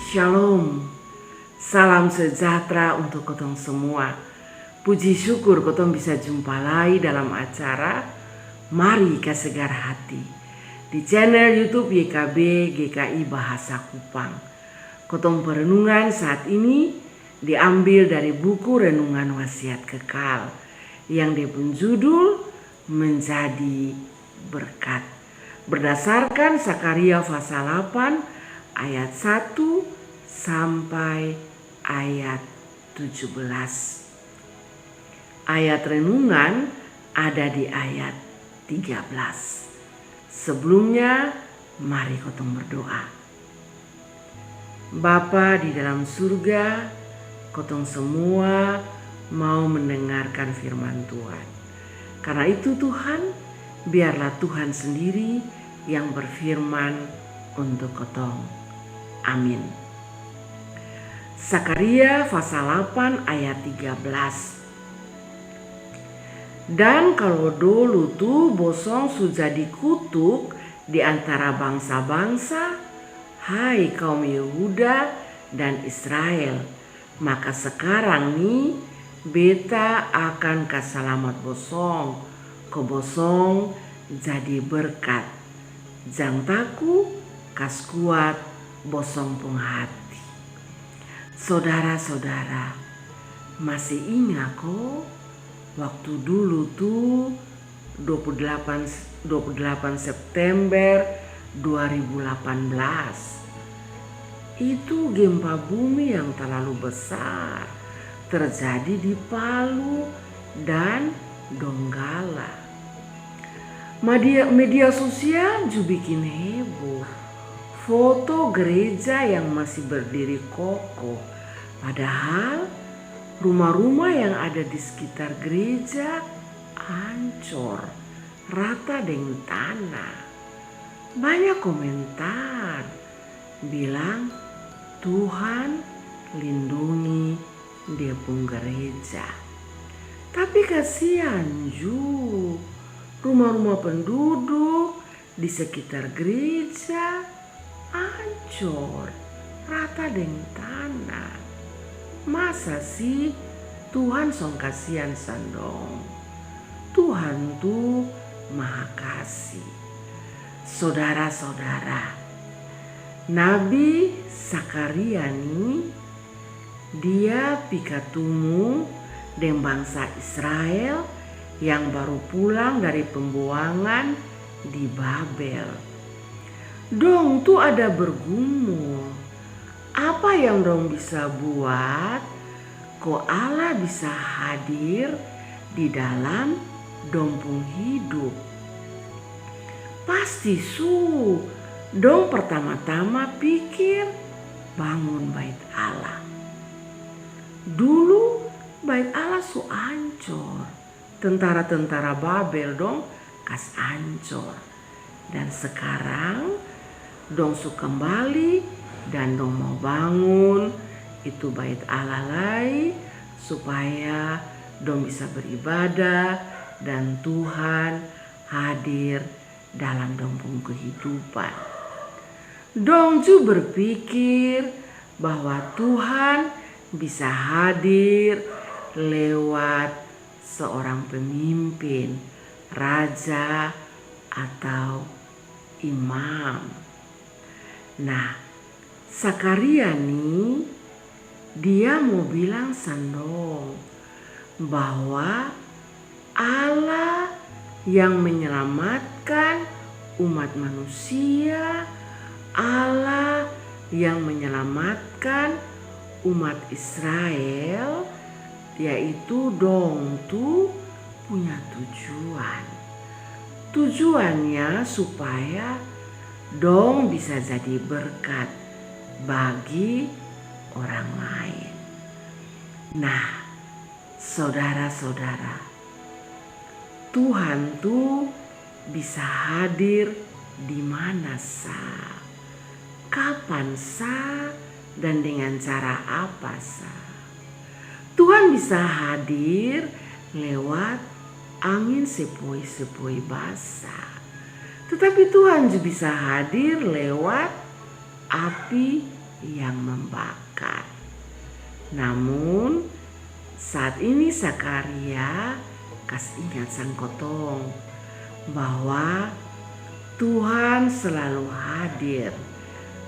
Shalom, salam sejahtera untuk kotong semua. Puji syukur kotong bisa jumpa lagi dalam acara Mari Kesegar Hati di channel YouTube YKB GKI Bahasa Kupang. Kotong perenungan saat ini diambil dari buku Renungan Wasiat Kekal yang dipun judul Menjadi Berkat, berdasarkan Sakaria pasal 8 ayat 1 sampai ayat 17. Ayat renungan ada di ayat 13. Sebelumnya mari kotong berdoa. Bapa di dalam surga, kotong semua mau mendengarkan firman Tuhan. Karena itu Tuhan, biarlah Tuhan sendiri yang berfirman untuk kotong. Amin. Sakaria pasal 8 ayat 13. Dan kalau dulu tuh bosong sudah dikutuk di antara bangsa-bangsa, hai kaum Yehuda dan Israel, maka sekarang nih beta akan kasalamat bosong, ko bosong jadi berkat. Jang taku kas kuat bosong pung hati. Saudara-saudara, masih ingat kok waktu dulu tuh 28 September 2018 itu gempa bumi yang terlalu besar terjadi di Palu dan Donggala. Media sosial juga bikin heboh. Foto gereja yang masih berdiri kokoh, padahal rumah-rumah yang ada di sekitar gereja hancur rata dengan tanah. Banyak komentar bilang Tuhan lindungi dia pun gereja. Tapi kasihan juga rumah-rumah penduduk di sekitar gereja hancur rata dengan tanah. Masa sih Tuhan song kasihan sandong? Tuhan tuh maha kasih. Saudara-saudara, Nabi Sakaria nih dia pikatumu dengan bangsa Israel yang baru pulang dari pembuangan di Babel. Dong tuh ada bergumul, apa yang dong bisa buat kok Allah bisa hadir di dalam dompung hidup. Pasti dong pertama-tama pikir bangun bait Allah. Dulu bait Allah hancur, tentara-tentara Babel dong kas hancur. Dan sekarang dong su kembali dan dong mau bangun itu bait Allah lagi supaya dong bisa beribadah dan Tuhan hadir dalam dompung kehidupan. Dong juga berpikir bahwa Tuhan bisa hadir lewat seorang pemimpin, raja atau imam. Nah, Sakaria nih dia mau bilang sandong bahwa Allah yang menyelamatkan umat manusia, Allah yang menyelamatkan umat Israel, yaitu dong tuh punya tujuan. Tujuannya supaya dong bisa jadi berkat bagi orang lain. Nah, saudara-saudara, Tuhan tuh bisa hadir di mana sah, kapan sah, dan dengan cara apa sah. Tuhan bisa hadir lewat angin sepoi-sepoi basah. Tetapi Tuhan juga bisa hadir lewat api yang membakar. Namun saat ini Zakaria kasih ingat sang kotong bahwa Tuhan selalu hadir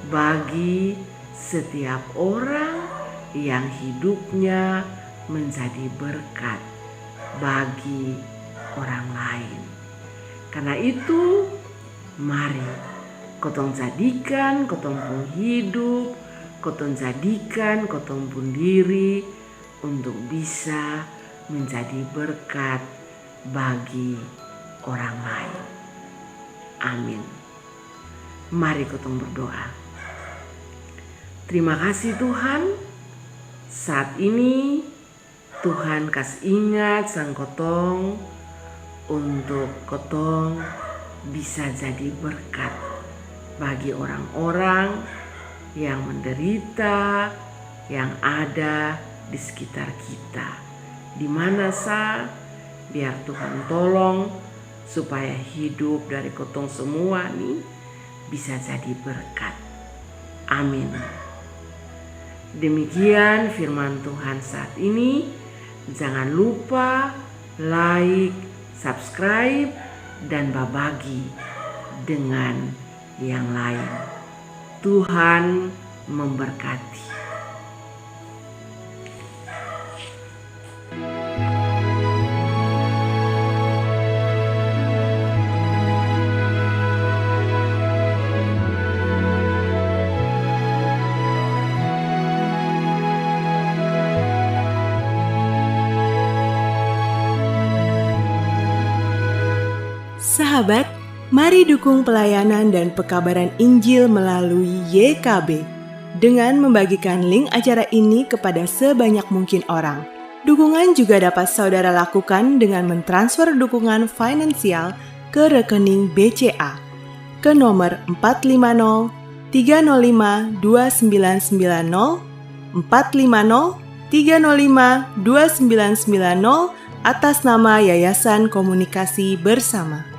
bagi setiap orang yang hidupnya menjadi berkat bagi orang lain. Karena itu, mari kotong jadikan kotong pun hidup, kotong jadikan kotong pun diri untuk bisa menjadi berkat bagi orang lain. Amin. Mari kotong berdoa. Terima kasih Tuhan, saat ini Tuhan kasih ingat sang kotong untuk kotong bisa jadi berkat bagi orang-orang yang menderita, yang ada di sekitar kita. Di mana biar Tuhan tolong supaya hidup dari kotong semua nih bisa jadi berkat. Amin. Demikian firman Tuhan saat ini. Jangan lupa like, subscribe, dan berbagi dengan yang lain. Tuhan memberkati. Sahabat, mari dukung pelayanan dan pekabaran Injil melalui YKB dengan membagikan link acara ini kepada sebanyak mungkin orang. Dukungan juga dapat saudara lakukan dengan mentransfer dukungan finansial ke rekening BCA ke nomor 450 305 2990 450 305 2990 atas nama Yayasan Komunikasi Bersama.